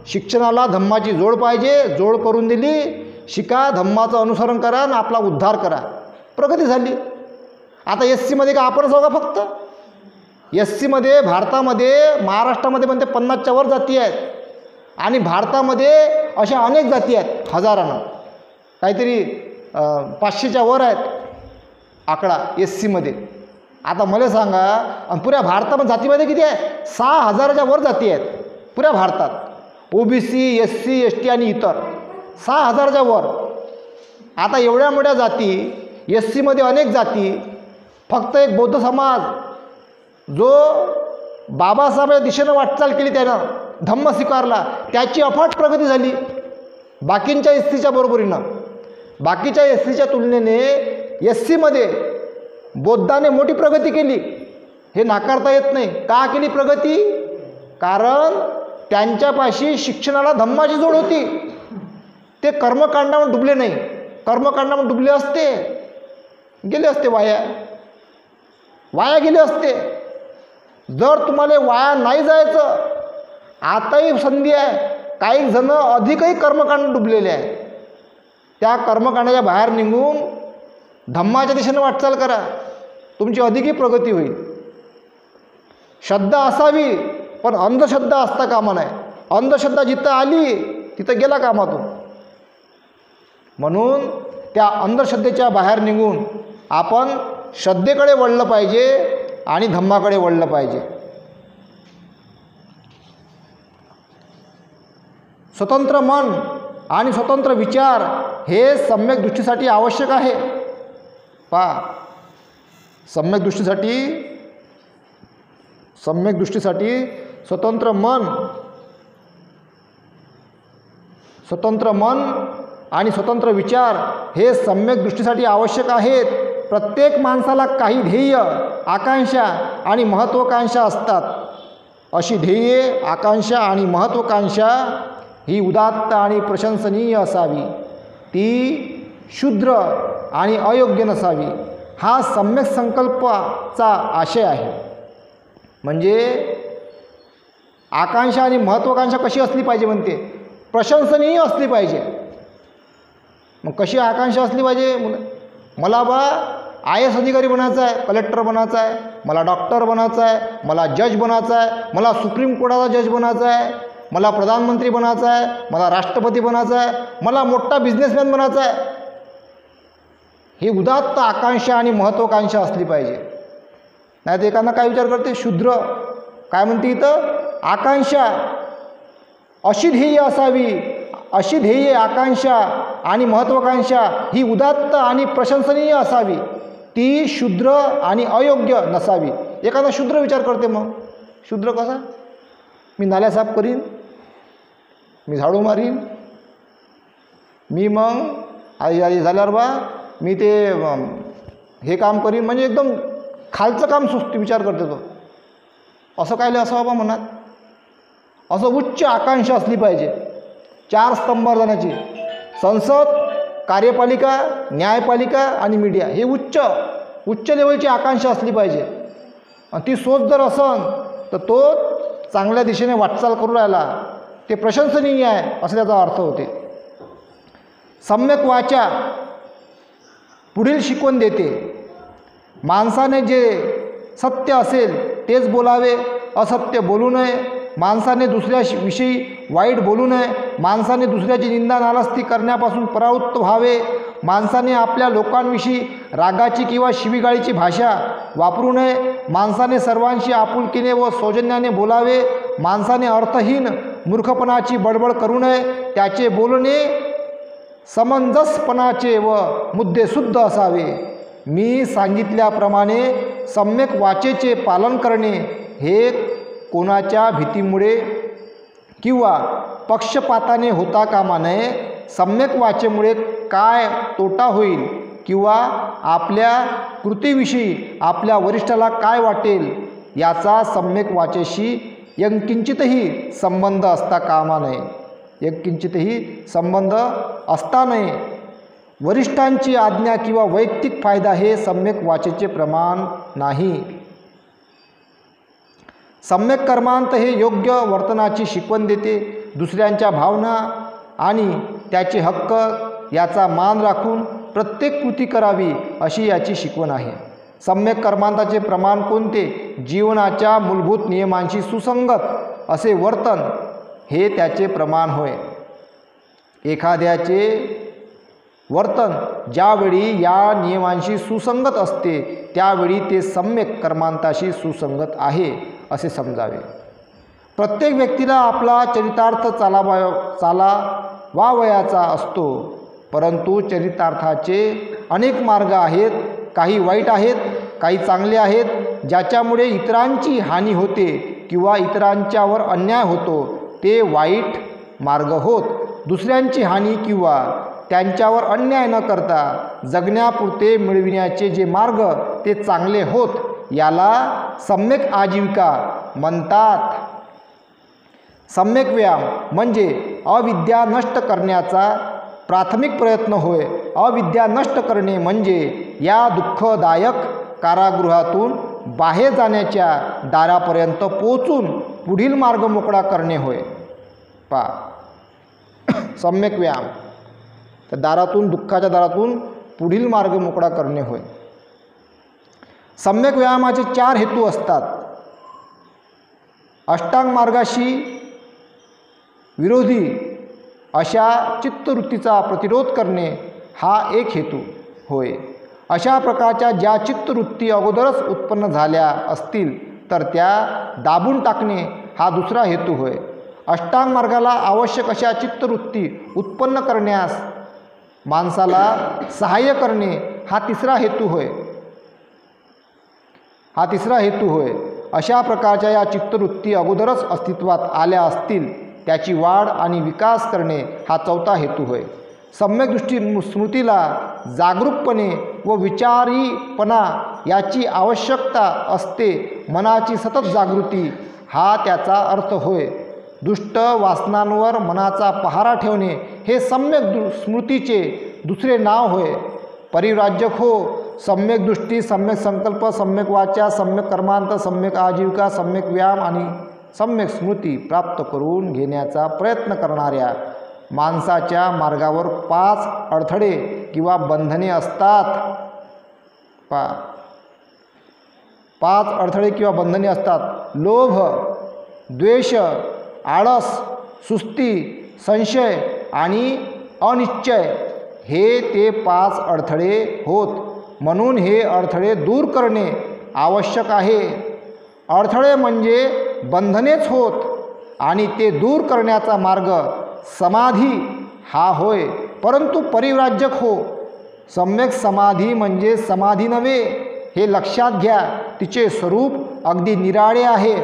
शिक्षणाला धम्माची जोड पाहिजे, जोड करून दिली, शिका, धम्माचं अनुसरण करा आणि आपला उद्धार करा. प्रगती झाली. आता SCमध्ये का आपणच हो का फक्त? SCमध्ये भारतामध्ये महाराष्ट्रामध्ये म्हणते 50च्या वर जाती आहेत आणि भारतामध्ये अशा अनेक जाती आहेत, हजारानं, काहीतरी 500च्या वर आहेत आकडा SCमध्ये. आता मला सांगा, आणि पुऱ्या भारतामध्ये जातीमध्ये किती आहे? 6000च्या वर जाती आहेत पुऱ्या भारतात. OBC, SC, ST आणि इतर 6000च्या वर. आता एवढ्या मोठ्या जाती, SCमध्ये अनेक जाती, फक्त एक बौद्ध समाज जो बाबासाहेबांच्या दिशेनं वाटचाल केली, त्यानं धम्म स्वीकारला, त्याची अफाट प्रगती झाली बाकींच्या SCच्या बरोबरीनं. बाकीच्या SCच्या तुलनेने SCमध्ये बौद्धाने मोठी प्रगती केली, हे नाकारता येत नाही. का केली प्रगती? कारण त्यांच्यापाशी शिक्षणाला धम्माची जोड होती. ते कर्मकांडामध्ये डुबले नाही. कर्मकांडामध्ये डुबले असते, गेले असते वाया गेले असते. जर तुम्हाला वाया नाही जायचं, आताही संधी आहे. काही जण अधिकही कर्मकांड डुबलेले आहे. त्या कर्मकांडाच्या बाहेर निघून धम्माच्या दिशेने वाटचाल करा, तुमची अधिकही प्रगती होईल. श्रद्धा असावी, पण अंधश्रद्धा असता कामा नये. अंधश्रद्धा जिथं आली तिथं गेला कामातून. म्हणून त्या अंधश्रद्धेच्या बाहेर निघून आपण श्रद्धेकडे वळलं पाहिजे आणि धम्माकडे वळलं पाहिजे. स्वतंत्र मन आणि स्वतंत्र विचार हे सम्यक दृष्टीसाठी आवश्यक आहे. पहा सम्यक दृष्टीसाठी स्वतंत्र मन आणि स्वतंत्र विचार हे सम्यक दृष्टीसाठी आवश्यक आहेत. प्रत्येक माणसाला काही ध्येय, आकांक्षा आणि महत्त्वाकांक्षा असतात. अशी ध्येये, आकांक्षा आणि महत्त्वाकांक्षा ही उदात्त आणि प्रशंसनीय असावी. ती क्षुद्र आणि अयोग्य नसावी. हा सम्यक संकल्पाचा आशय आहे. म्हणजे आकांक्षा आणि महत्त्वाकांक्षा कशी असली पाहिजे म्हणते? प्रशंसनीय असली पाहिजे. मग कशी आकांक्षा असली पाहिजे? मला IAS अधिकारी बनायचं आहे, कलेक्टर बनायचं आहे, मला डॉक्टर बनायचं आहे, मला जज बनायचं आहे, मला सुप्रीम कोर्टाचा जज बनायचं आहे, मला प्रधानमंत्री बनायचं आहे, मला राष्ट्रपती बनायचं आहे, मला मोठा बिझनेसमॅन बनायचा आहे. ही उदात्त आकांक्षा आणि महत्त्वाकांक्षा असली पाहिजे. नाही तर एखादा काय विचार करते, शूद्र काय म्हणते इथं? आकांक्षा. अशी ध्येय असावी, अशी ध्येय, आकांक्षा आणि महत्त्वाकांक्षा ही उदात्त आणि प्रशंसनीय असावी. ती शूद्र आणि अयोग्य नसावी. एखादा शूद्र विचार करते, मग शूद्र कसा? मी नाल्या साफ करीन, मी झाडू मारीन, मी मग आई झाल्यावर मी ते हे काम करीन, म्हणजे एकदम खालचं काम सुस्ती विचार करते तो. असं कायले असं बाबा मनात? असं उच्च आकांक्षा असली पाहिजे. 4 स्तंभावर जाण्याची. संसद, कार्यपालिका, न्यायपालिका आणि मीडिया हे उच्च लेवलची आकांक्षा असली पाहिजे. आणि ती सोच जर असन तर तो चांगल्या दिशेने वाटचाल करू राहिला, ते प्रशंसनीय आहे असं त्याचा अर्थ होते. सम्यक वाचा पुढील शिकवण देते. माणसाने जे सत्य असेल तेच बोलावे, असत्य बोलू नये. माणसाने दुसऱ्याविषयी वाईट बोलू नये. माणसाने दुसऱ्याची निंदा नालस्ती करण्यापासून परावृत्त व्हावे. माणसाने आपल्या लोकांविषयी रागाची किंवा शिवीगाळीची भाषा वापरू नये. माणसाने सर्वांशी आपुलकीने व सौजन्याने बोलावे. माणसाने अर्थहीन मूर्खपणाची बडबड करू नये. त्याचे बोलणे समंजसपणाचे व मुद्देशुद्ध असावे. मी सांगितल्याप्रमाणे सम्यक वाचेचे पालन करणे हे कोणाच्या भीतीमुळे किंवा पक्षपाताने होता कामा नये. सम्यक वाचेमुळे काय तोटा होईल किंवा आपल्या कृतीविषयी आपल्या वरिष्ठाला काय वाटेल याचा सम्यक वाचेशी यत्किंचितही संबंध असता कामा नये. यत्किंचितही संबंध असता नये. वरिष्ठांची आज्ञा किंवा वैयक्तिक फायदा हे सम्यक वाचेचे प्रमाण नाही. सम्यक कर्मांत हे योग्य वर्तनाची शिकवण देते. दुसऱ्यांच्या भावना आणि त्याचे हक्क याचा मान राखून प्रत्येक कृती करावी अशी याची शिकवण आहे. सम्यक कर्मांताचे प्रमाण कोणते? जीवनाच्या मूलभूत नियमांशी सुसंगत असे वर्तन हे त्याचे प्रमाण होय. एखाद्याचे वर्तन ज्यावेळी या नियमांशी सुसंगत असते त्यावेळी ते सम्यक कर्मांताशी सुसंगत आहे असे समजावे. प्रत्येक व्यक्तीला आपला चरितार्थ चालावावयाचा असतो, परंतु चरितार्थाचे अनेक मार्ग आहेत. काही वाईट आहेत, काही चांगले आहेत. ज्याच्यामुळे इतरांची हानी होते किंवा इतरांच्यावर अन्याय होतो ते वाईट मार्ग होत. दुसऱ्यांची हानी किंवा त्यांच्यावर अन्याय न करता जगण्यापुरते मिळविण्याचे जे मार्ग ते चांगले होत. याला सम्यक आजीविका म्हणतात. सम्यक व्यायाम म्हणजे अविद्या नष्ट करण्याचा प्राथमिक प्रयत्न होय. अविद्या नष्ट करणे म्हणजे या दुःखदायक कारागृहातून बाहेर जाण्याच्या दारापर्यंत पोचून पुढील मार्ग मोकळा करणे होय. सम्यक व्यायाम तर दारातून, दुःखाच्या दारातून पुढील मार्ग मोकळा करणे होय. सम्यक व्यायामाचे 4 हेतू असतात. अष्टांग मार्गाशी विरोधी अशा चित्तवृत्तीचा प्रतिरोध करणे हा एक हेतू होय. अशा प्रकारच्या ज्या चित्तवृत्ती अगोदरच उत्पन्न झाल्या असतील तर त्या दाबून टाकणे हा दुसरा हेतू होय. अष्टांग मार्गाला आवश्यक अशा चित्तवृत्ती उत्पन्न करण्यास माणसाला सहाय्य करणे हा तिसरा हेतू होय. अशा प्रकारच्या या चित्तवृत्ती अगोदरच अस्तित्वात आल्या असतील त्याची वाढ आणि विकास करणे हा चौथा हेतू होय. सम्यक दृष्टी स्मृतीला जागरूकपणे व विचारीपणा याची आवश्यकता असते. मनाची सतत जागृती हा त्याचा अर्थ होय. दुष्ट वासनांवर मनाचा पहारा ठेवणे हे सम्यक स्मृतीचे दुसरे नाव होय. परिव्राजक हो. सम्यक दृष्टी, सम्यक संकल्प, सम्यक वाचा, सम्यक कर्मांत, सम्यक आजीविका, सम्यक व्यायाम आणि सम्यक स्मृती प्राप्त करून घेण्याचा प्रयत्न करणाऱ्या माणसाच्या मार्गावर 5 अडथळे किंवा बंधने असतात. 5 अडथळे किंवा बंधने असतात. लोभ, द्वेष, आळस, सुस्ती, संशय आणि अनिश्चय हे ते 5 अडथळे होत. म्हणून हे अडथळे दूर करणे आवश्यक आहे. अडथळे म्हणजे बंधनेच होत आणि ते दूर करण्याचा मार्ग समाधी हा होय. परंतु परिव्राजक हो, सम्यक समाधी म्हणजे समाधी नव्हे हे लक्षात घ्या. तिचे स्वरूप अगदी निराळे आहे.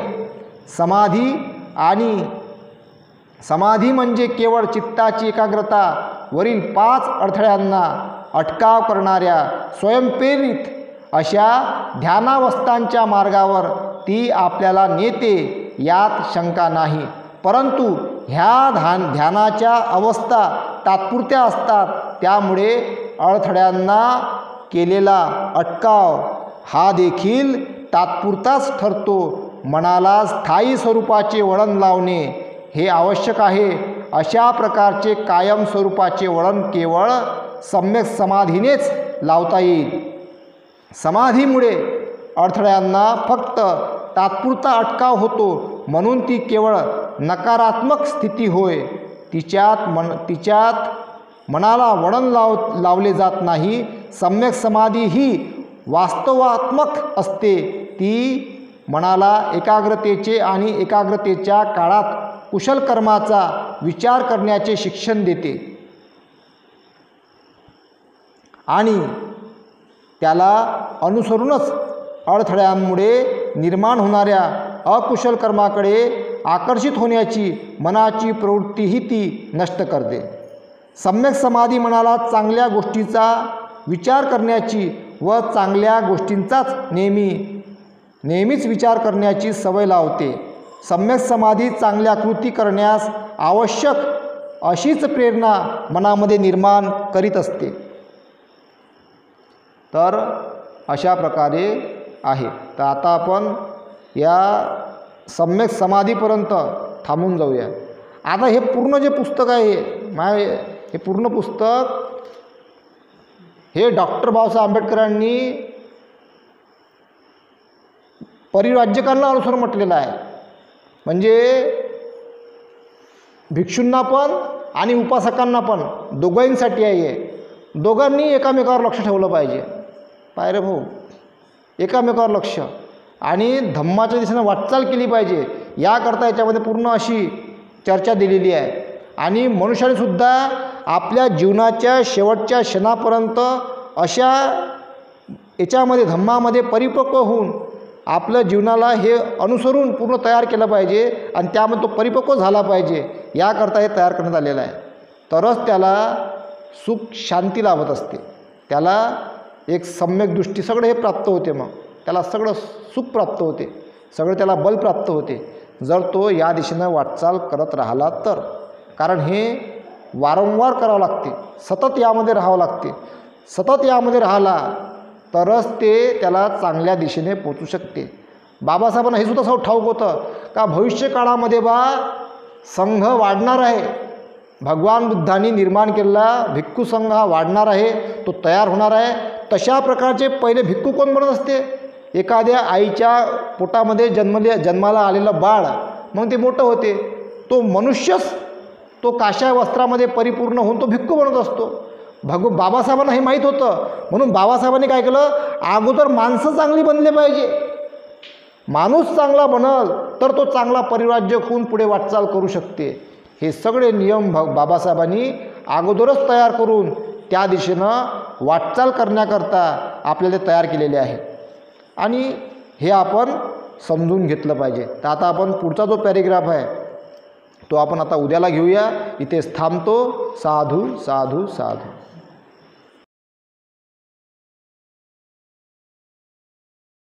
समाधी म्हणजे केवळ चित्ताची एकाग्रता वरील 5 अडथळ्यांना अटकाव करणाऱ्या स्वयंप्रेरित अशा ध्यानावस्थांच्या मार्गावर ती आपल्याला नेते यात शंका नाही. परंतु ह्या ध्यानाच्या अवस्था तात्पुरत्या असतात. त्यामुळे अडथळ्यांना केलेला अटकाव हा देखील तात्पुरताच ठरतो. मनाला स्थायी स्वरूपाचे वळण लावणे हे आवश्यक आहे. अशा प्रकारचे कायम स्वरूपाचे वळण केवळ सम्यक समाधीनेच लावता येईल. समाधीमुळे अडथळ्यांना फक्त तात्पुरता अटकाव होतो, म्हणून ती केवळ नकारात्मक स्थिती होय. तिच्यात मनाला वळण लावले जात नाही. सम्यक समाधी ही वास्तवात्मक असते. ती मनाला एकाग्रतेचे आणि एकाग्रतेच्या काळात कुशल कर्माचा विचार करण्याचे शिक्षण देते आणि त्याला अनुसरूनच अडथळ्यांमुळे निर्माण होणाऱ्या अकुशल कर्माकडे आकर्षित होण्याची मनाची प्रवृत्तीही ती नष्ट करते. सम्यक समाधी मनाला चांगल्या गोष्टीचा विचार करण्याची व चांगल्या गोष्टींचाच नेहमीच विचार करण्याची सवय लावते. सम्यक समाधी चांगल्या कृती करण्यास आवश्यक अशीच प्रेरणा मनामध्ये निर्माण करीत असते. तर अशा प्रकारे आहे. तर आता आपण या सम्यक समाधीपर्यंत थांबून जाऊया. आता हे पूर्ण जे पुस्तक आहे हे पूर्ण पुस्तक हे डॉक्टर बाबासाहेब आंबेडकरांनी परिव्राजकांना अनुसरून म्हटलेलं आहे. म्हणजे भिक्षूंना पण आणि उपासकांना पण दोघांसाठी आहे. दोघांनी एकामेकावर लक्ष ठेवलं पाहिजे. पाय रे भाऊ, एकामेकावर लक्ष आणि धम्माच्या दिशेने वाटचाल केली पाहिजे. याकरता याच्यामध्ये पूर्ण अशी चर्चा दिलेली आहे. आणि मनुष्यानेसुद्धा आपल्या जीवनाच्या शेवटच्या क्षणापर्यंत अशा याच्यामध्ये धम्मामध्ये परिपक्व होऊन आपल्या जीवनाला हे अनुसरून पूर्ण तयार केलं पाहिजे आणि त्यामध्ये तो परिपक्व झाला पाहिजे. याकरता हे तयार करण्यात आलेलं आहे. तरच त्याला सुख शांती लाभत असते. त्याला एक सम्यक दृष्टी सगळं हे प्राप्त होते. मग त्याला सगळं सुख प्राप्त होते, सगळं त्याला बल प्राप्त होते, जर तो या दिशेनं वाटचाल करत राहिला तर. कारण हे वारंवार करावं लागते, सतत यामध्ये राहावं लागते. सतत यामध्ये राहिला तरच ते त्याला चांगल्या दिशेने पोचू शकते. बाबासाहेबांना हे सुद्धा ठाऊक होतं का भविष्य काळामध्ये संघ वाढणार आहे. भगवान बुद्धांनी निर्माण केलेला भिक्खू संघ हा वाढणार आहे, तो तयार होणार आहे. तशा प्रकारचे पहिले भिक्खू कोण बनत असते? एखाद्या आईच्या पोटामध्ये जन्माला आलेलं बाळ, मग ते मोठं होते, तो मनुष्यच तो काश्या वस्त्रामध्ये परिपूर्ण होऊन तो भिक्खू बनत असतो. बाबासाहेबांना हे माहीत होतं. म्हणून बाबासाहेबांनी काय केलं, अगोदर माणसं चांगली बनले पाहिजे. माणूस चांगला बनल तर तो चांगला परिव्राजक होऊन पुढे वाटचाल करू शकते. हे सगळे नियम बाबासाहेबांनी अगोदरच तयार करून त्या दिशेनं वाटचाल करण्याकरता आपल्याला तयार केलेले आहे. आणि हे आपण समजून घेतलं पाहिजे. तर आता आपण पुढचा जो पॅरेग्राफ आहे तो आपण आता उद्याला घेऊया. इथेच थांबतो. साधू साधू साधू.